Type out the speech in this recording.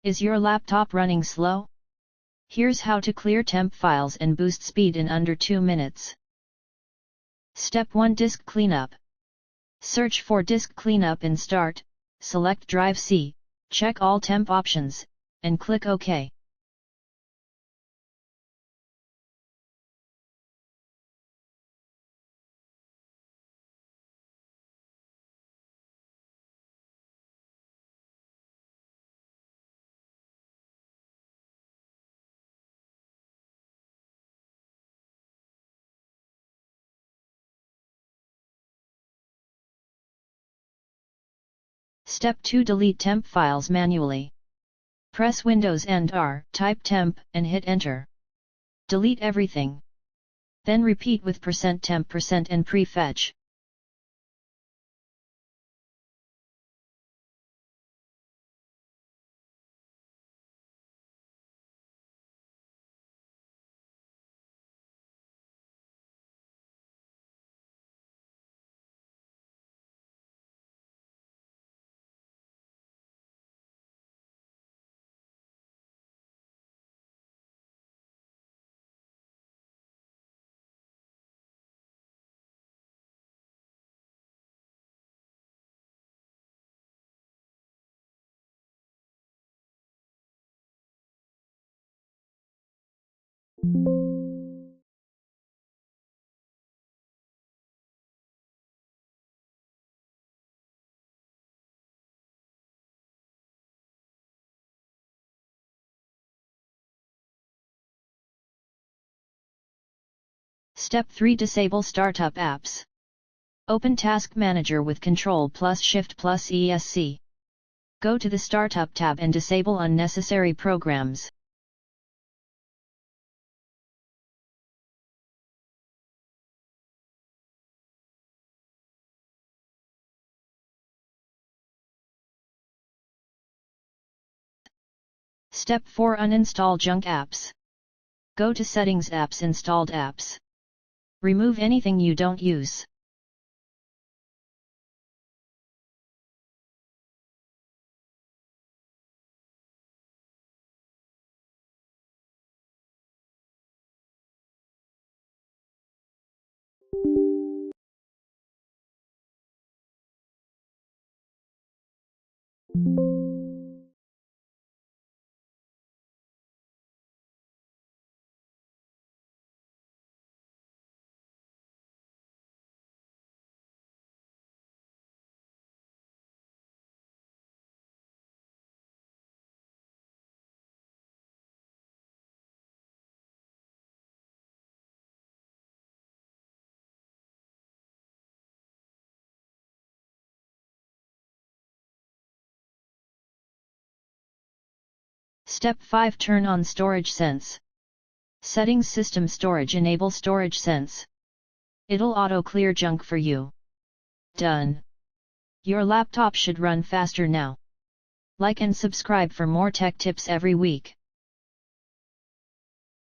Is your laptop running slow? Here's how to clear temp files and boost speed in under 2 minutes. Step 1: Disk Cleanup. Search for Disk Cleanup in Start, select Drive C, check all temp options, and click OK. Step 2: Delete temp files manually. Press Windows and R, type temp, and hit Enter. Delete everything. Then repeat with %temp and prefetch. Step 3: Disable Startup Apps. Open Task Manager with Ctrl+Shift+ESC. Go to the Startup tab and disable unnecessary programs. Step 4: Uninstall junk apps. Go to Settings, Apps, Installed Apps. Remove anything you don't use. Step 5: Turn on Storage Sense. Settings: System Storage. Enable Storage Sense. It'll auto-clear junk for you. Done. Your laptop should run faster now. Like and subscribe for more tech tips every week.